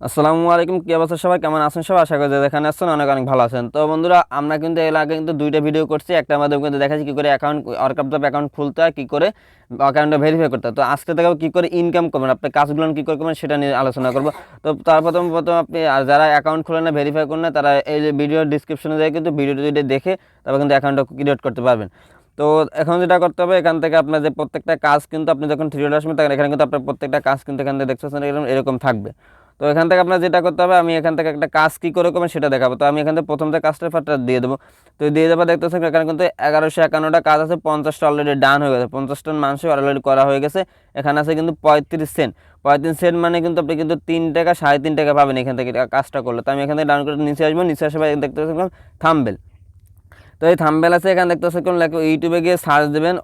আসসালামু আলাইকুম, কি অবস্থা সবাই, কেমন আছেন সবাই? আশা করি যে যেখানে আছেন অনেক অনেক ভালো আছেন। তো বন্ধুরা, আমরা কিন্তু এর আগে কিন্তু দুইটা ভিডিও করছি। একটা মাধ্যমে কিন্তু দেখাচ্ছি কী করে অ্যাকাউন্ট অর্কাপটপ অ্যাকাউন্ট খুলতে হয়, কী করে অ্যাকাউন্টটা ভেরিফাই করতে হয়। তো আজকে দেখাবো কী করে ইনকাম করবেন, আপনার কাজগুলো কী করে করবেন সেটা নিয়ে আলোচনা করবো। তো তার প্রথম আপনি আর যারা অ্যাকাউন্ট খুলে না, ভেরিফাই করেন না, তারা এই যে ভিডিওর ডিসক্রিপশনে যায় কিন্তু ভিডিওটি দেখে তারপর কিন্তু অ্যাকাউন্টটা ক্রিয়েট করতে পারবেন। তো এখন যেটা করতে হবে, এখান থেকে আপনার যে প্রত্যেকটা কাজ কিন্তু আপনি যখন থ্রিডে আসবেন তখন এখানে কিন্তু আপনার প্রত্যেকটা কাজ কিন্তু এখান থেকে দেখতে পাচ্ছেন এরকম থাকবে। তো এখান থেকে আপনার যেটা করতে হবে, আমি এখান থেকে একটা কাজ কী করে করবেন সেটা দেখাবো। তো আমি এখান থেকে প্রথম থেকে কাজটার ফারটা দিয়ে দেবো। তো দিয়ে দেবো, দেখতেছেন এখানে কিন্তু 1151টা কাজ আছে, 50টা অলরেডি ডান হয়ে গেছে, 50টা মানুষের অলরেডি করা হয়ে গেছে। এখানে আছে কিন্তু 35 সেন্ট। 35 সেন্ট মানে কিন্তু আপনি কিন্তু 3 টাকা 3.5 টাকা পাবেন এখান থেকে কাজটা করলে। তো আমি এখান থেকে ডাউন করে নিচে আসবো, নিচে আসবে দেখতে পাচ্ছেন থাম্বেল। তো এই থাম্বেল আছে, এখানে দেখতে পাচ্ছেন ইউটিউবে গিয়ে সার্চ দেবেন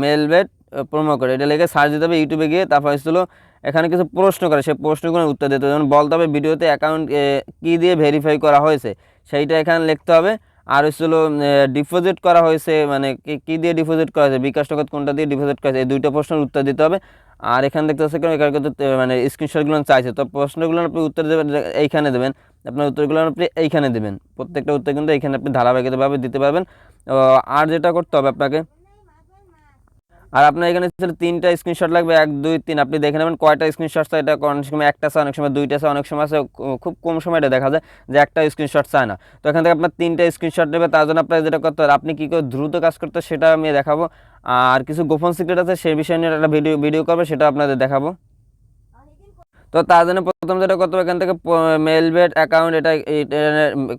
মেলবেট প্রোমো কোড, এটা লিখে সার্চ দিতে হবে ইউটিউবে গিয়ে। তারপর হচ্ছিল এখানে কিছু প্রশ্ন করে, সেই প্রশ্নগুলোর উত্তর দিতে হবে। যেমন বলতে হবে ভিডিওতে অ্যাকাউন্ট কী দিয়ে ভেরিফাই করা হয়েছে সেইটা এখানে লিখতে হবে। আর হচ্ছিল ডিপোজিট করা হয়েছে মানে কী দিয়ে ডিপোজিট করা হয়েছে, বিকাশ নগদ কোনটা দিয়ে ডিপোজিট করা হয়েছে, এই দুইটা প্রশ্নের উত্তর দিতে হবে। আর এখানে দেখতে পাচ্ছেন এখানে কিন্তু মানে স্ক্রিনশটগুলো চাইছে। তো প্রশ্নগুলো আপনি উত্তর দেবেন এইখানে দেবেন, আপনার উত্তরগুলো আপনি এইখানে দেবেন। প্রত্যেকটা উত্তর কিন্তু এইখানে আপনি ধারাবাহিকভাবে দিতে পারবেন। আর যেটা করতে হবে আপনাকে, আর আপনার এখানে ছিল 3টা স্ক্রিনশট লাগবে, 1 2 3। আপনি দেখে নেবেন কয়টা স্ক্রিনশট চাই। এটা অনেক সময় একটা চায়, অনেক সময় দুইটা চায়, অনেক সময় আছে খুব কম সময় এটা দেখা যায় যে একটা স্ক্রিনশট চায় না। তো এখান থেকে আপনার 3টা স্ক্রিনশট নেবে। তার জন্য আপনার যেটা করতে হবে, আপনি কী করে দ্রুত কাজ করতে সেটা আমি দেখাবো। আর কিছু গোপন সিক্রেট আছে, সেই বিষয় নিয়ে একটা ভিডিও করবে, সেটা আপনাদের দেখাবো। তো তার জন্য প্রথম যেটা করতে হবে, এখান থেকে মেলবেট অ্যাকাউন্ট এটা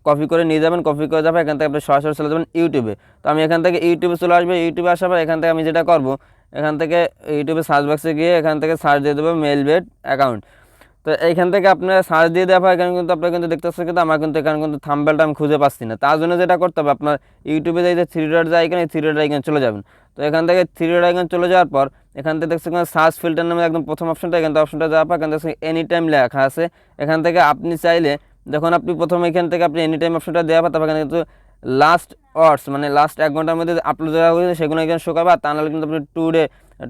কপি করে নিয়ে যাবেন। কপি করে যাবে এখান থেকে আপনি সরাসরি চলে যাবেন ইউটিউবে। তো আমি এখান থেকে ইউটিউবে চলে আসবে। ইউটিউবে আসার পর এখান থেকে আমি যেটা করব, এখান থেকে ইউটিউবে সার্চ বক্সে গিয়ে এখান থেকে সার্চ দিয়ে দেবো মেলবেট অ্যাকাউন্ট। তো এইখান থেকে আপনার সার্চ দিয়ে দেওয়া হয়, এখানে কিন্তু আপনারা কিন্তু দেখতে পাচ্ছেন কিন্তু আমার কিন্তু এখানে কিন্তু থাম্বনেলটা আমি খুঁজে পাচ্ছি না। তার জন্য যেটা করতে হবে, আপনার ইউটিউবে যে থ্রি ডট আইকন, এই থ্রি ডট আইকন চলে যাবেন। তো এখান থেকে থ্রি ডট আইকন চলে যাওয়ার পর এখান থেকে দেখছেন সার্চ ফিল্টার নামে একদম প্রথম অপশনটা, এখান থেকে অপশনটা যাওয়ার পর এখান থেকে এনি টাইম লেখা আছে। এখান থেকে আপনি চাইলে যখন আপনি প্রথম এখান থেকে আপনি এনি টাইম অপশনটা দেওয়া পাবেন, তারপর এখানে কিন্তু লাস্ট আওয়ার্স মানে লাস্ট 1 ঘন্টার মধ্যে আপলোড দেওয়া হয়েছে সেগুলো এখানে শোকাবে। আর তা নাহলে কিন্তু আপনি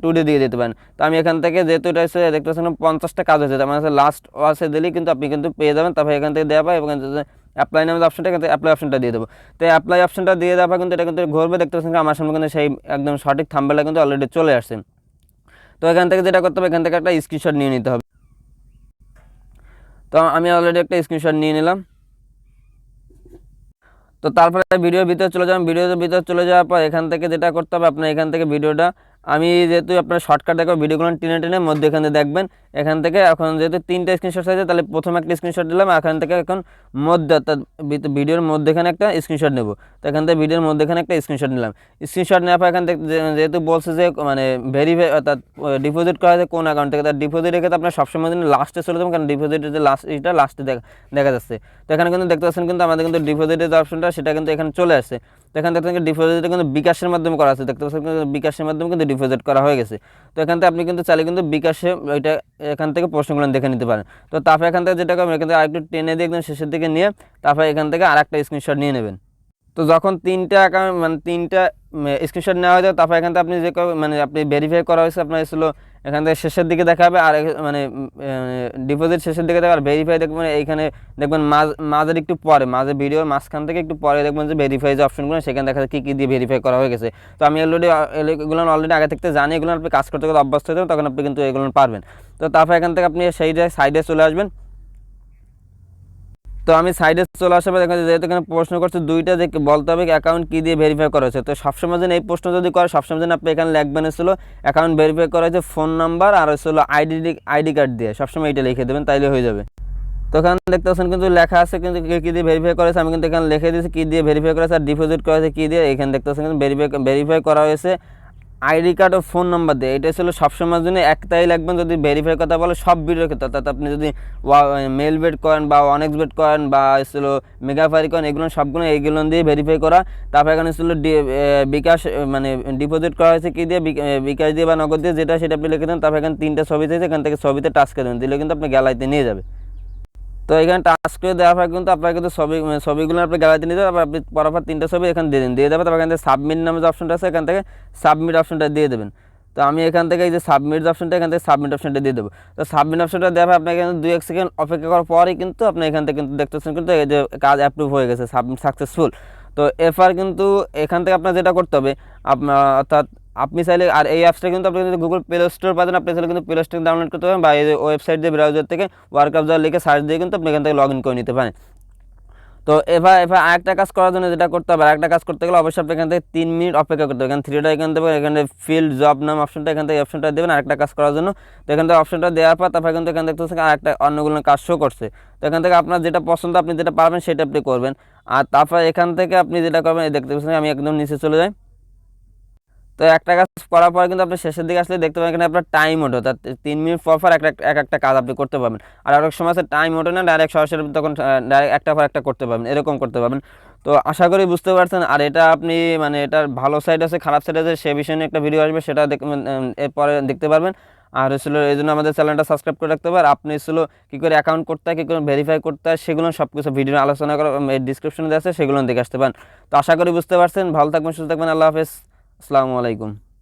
টু ডে দিয়ে দিতে পারেন। তো আমি এখান থেকে যেহেতু এটা হচ্ছে দেখতে পাচ্ছেন 50টা কাজ হয়েছে, তার মানে লাস্ট ওয়ার্সে দিলেই কিন্তু আপনি কিন্তু পেয়ে যাবেন। তারপরে এখান থেকে দেওয়া পায় এবং অ্যাপ্লাই নামের অপশনটা, এখান থেকে অ্যাপ্লাই অপশনটা দিয়ে দেবো। তো অ্যাপ্লাই অপশনটা দিয়ে দেওয়া কিন্তু এটা কিন্তু ঘুরবে, দেখতে পাচ্ছেন আমার সামনে কিন্তু সেই একদম সঠিক থাম্বনেলটা কিন্তু অলরেডি চলে আসছে। তো এখান থেকে যেটা করতে হবে, এখান থেকে একটা স্ক্রিনশট নিয়ে নিতে হবে। তো আমি অলরেডি একটা স্ক্রিনশট নিয়ে নিলাম। তো তারপরে ভিডিওর ভিতরে চলে যাবেন। ভিডিওর ভিতরে চলে যাওয়ার পর এখান থেকে যেটা করতে হবে, আপনার এখান থেকে ভিডিওটা আমি যেহেতু আপনার শর্টকাট দেখো, ভিডিওগুলো টেনে মধ্যে এখানে দেখবেন। এখান থেকে এখন যেহেতু 3টা স্ক্রিনশট আছে, তাহলে প্রথম একটা স্ক্রিনশট দিলাম। এখান থেকে এখন মধ্যে অর্থাৎ ভিডিওর মধ্যেখানে একটা স্ক্রিনশট নেব। তো এখান থেকে ভিডিওর মধ্যেখানে একটা স্ক্রিনশট নিলাম। স্ক্রিনশট নেওয়ার পর এখান থেকে যেহেতু বলছে যে মানে ভেরিফাই অর্থাৎ ডিপোজিট করা আছে কোন অ্যাকাউন্ট থেকে, তার ডিপোজিট রেখে তো আপনার সবসময় দিন লাস্টে চলে যাবেন, কারণ ডিপোজিটের যে এটা লাস্টে দেখা যাচ্ছে। তো এখানে কিন্তু দেখতে পাচ্ছেন কিন্তু আমাদের কিন্তু ডিপোজিটের যে অপশনটা সেটা কিন্তু এখানে চলে আসছে। তো এখান থেকে ডিপোজিটটা কিন্তু বিকাশের মাধ্যমে করা আছে, দেখতে পাচ্ছেন কিন্তু বিকাশের মাধ্যমে কিন্তু ডিপোজিট করা হয়ে গেছে। তো এখান থেকে আপনি কিন্তু চাইলে কিন্তু বিকাশে ওইটা এখান থেকে প্রশ্নগুলো দেখে নিতে পারেন। তো তারপরে এখান থেকে যেটা করবেন, এখান থেকে আরেকটু টেনে দিয়ে একদম শেষের দিকে নিয়ে তারপরে এখান থেকে আরেকটা স্ক্রিনশট নিয়ে নেবেন। তো যখন 3টা অ্যাকাউন্ট মানে 3টা স্ক্রিনশট নেওয়া হয়ে যাবে, তারপর এখান থেকে আপনি যে মানে আপনি ভেরিফাই করা হয়েছে আপনার ছিল এখান থেকে শেষের দিকে দেখাবে। আর মানে ডিপোজিট শেষের দিকে দেখাবে, আর ভেরিফাই দেখবেন এইখানে দেখবেন মাঝের একটু পরে, মাঝে ভিডিওর মাঝখান থেকে একটু পরে দেখবেন যে ভেরিফাই যে অপশনগুলো সেখানে দেখা যায় কী দিয়ে ভেরিফাই করা হয়ে গেছে। তো আমি এগুলো অলরেডি আগে থেকে জানি, এগুলো আপনি কাজ করতে অভ্যস্ত হয়ে যাবেন, তখন আপনি কিন্তু এগুলো পারবেন। তো তারপর এখান থেকে আপনি সেই সাইডে চলে আসবেন। তো আমি সাইডে চলে আসার পর যেহেতু এখানে প্রশ্ন করছে দুইটা, যে বলতে হবে অ্যাকাউন্ট কী দিয়ে ভেরিফাই করা হয়েছে। তো সবসময় যেন এই প্রশ্ন যদি করে, সবসময় যেন আপনি এখানে লিখবেন হচ্ছিল অ্যাকাউন্ট ভেরিফাই করা হয়েছে ফোন নাম্বার আর হচ্ছিল আইডি কার্ড দিয়ে, সবসময় এইটা লিখে দেবেন, তাইলে হয়ে যাবে। তো এখানে দেখতে পাচ্ছেন কিন্তু লেখা আছে কিন্তু কী দিয়ে ভেরিফাই করেছে, আমি কিন্তু এখানে লিখে দিয়েছি কী দিয়ে ভেরিফাই করেছে, আর ডিপোজিট করা হয়েছে কী দিয়ে। এখানে দেখতে পাচ্ছেন কিন্তু ভেরিফাই করা হয়েছে আইডি কার্ড ও ফোন নাম্বার দিয়ে। এটা ছিল সবসময়ের জন্য একটাই লাগবেন যদি ভেরিফাই কথা বলে সব ভিডিওর ক্ষেত্রে, অর্থাৎ আপনি যদি মেল বেট করেন বা অনেক্স বেট করেন বা ছিল মেগাফারি করেন, এগুলো সবগুলো এইগুলো দিয়ে ভেরিফাই করা। তারপর এখানে ছিল বিকাশ মানে ডিপোজিট করা হয়েছে কী দিয়ে, বিকাশ দিয়ে বা নগদ দিয়ে, যেটা সেটা আপনি লিখে দেন। তারপর এখানে 3টা ছবি চাইছে, এখান থেকে ছবিতে টাচ করে দেবেন, দিলে কিন্তু আপনি গ্যালারিতে নিয়ে যাবে। তো এখানে টাচ করে দেওয়ার পর কিন্তু আপনার কিন্তু ছবিগুলো আপনি গ্যালারিতে নিয়ে যাবেন। আপনি পরপর 3টা ছবি এখানে দিয়ে দেবেন। তারপর এখান থেকে সাবমিট নামে যে অপশনটা আছে, এখান থেকে সাবমিট অপশনটা দিয়ে দেবেন। তো আমি এখান থেকে এই যে সাবমিট অপশনটা, এখান থেকে সাবমিট অপশনটা দিয়ে দেবো। তো সাবমিট অপশনটা দেওয়া হয় আপনাকে কিন্তু 2-1 সেকেন্ড অপেক্ষা করার পরেই কিন্তু আপনি এখান থেকে কিন্তু দেখতেছেন কিন্তু এই যে কাজ অ্যাপ্রুভ হয়ে গেছে, সাবমিট সাকসেসফুল। তো এরপর কিন্তু এখান থেকে আপনার যেটা করতে হবে, আপনার অর্থাৎ আপনি চাইলে, আর এই অ্যাপসটা কিন্তু আপনি যদি গুগল প্লে স্টোর পাবেন, আপনি চাইলে কিন্তু প্লে স্টোর ডাউনলোড করতে পারেন, বা এই যে ওয়েবসাইট দিয়ে ব্রাউজার থেকে ওয়ার্কআপ যাওয়ার লিখে সার্চ দিয়ে কিন্তু আপনি এখান থেকে লগ ইন করে নিতে পারেন। তো এবার আরেকটা কাজ করার জন্য যেটা করতে হবে, আরেকটা কাজ করতে গেলে অবশ্যই আপনি এখান থেকে 3 মিনিট অপেক্ষা করতে হবে। এখানে থ্রিটা এখান থেকে, এখানে ফিল্ড জব নাম অপশনটা, এখান থেকে অপশনটা দেবেন আরেকটা কাজ করার জন্য। তো এখান থেকে অপশনটা দেওয়ার পর তারপরে কিন্তু এখান থেকে আরেকটা অন্যগুলো কাজ শো করছে। তো এখান থেকে আপনার যেটা পছন্দ, আপনি যেটা পারবেন সেটা আপনি করবেন। আর তারপর এখান থেকে আপনি যেটা করবেন, দেখতে পাচ্ছেন আমি একদম নিচে চলে যাই। তো একটা কাজ করার পরে কিন্তু আপনি শেষের দিকে আসলে দেখতে পাবেন এখানে আপনার টাইম ওঠে, অর্থাৎ 3 মিনিট পর পর একটা কাজ আপনি করতে পারবেন। আর অনেক সময় আছে টাইম ওঠে না, ডাইরেক্ট সরাসরি তখন ডাইরেক্ট একটা পর একটা করতে পারবেন, এরকম করতে পারবেন। তো আশা করি বুঝতে পারছেন। আর এটা আপনি মানে এটার ভালো সাইড আছে, খারাপ সাইড আছে, সে বিষয়ে নিয়ে একটা ভিডিও আসবে, সেটা এরপরে দেখতে পারবেন। আর হচ্ছিল এই জন্য আমাদের চ্যানেলটা সাবস্ক্রাইব করে রাখতে পারেন। আপনি হচ্ছিল কী করে অ্যাকাউন্ট করতে হয়, কী করে ভেরিফাই করতে হয়, সেগুলো সব কিছু ভিডিও আলোচনা করা এই ডিসক্রিপশনে দেওয়া আছে, সেগুলো দেখে আসতে পারেন। তো আশা করি বুঝতে পারছেন। ভালো থাকবেন, সুস্থ থাকবেন। আল্লাহ হাফেজ, আসসালামু আলাইকুম।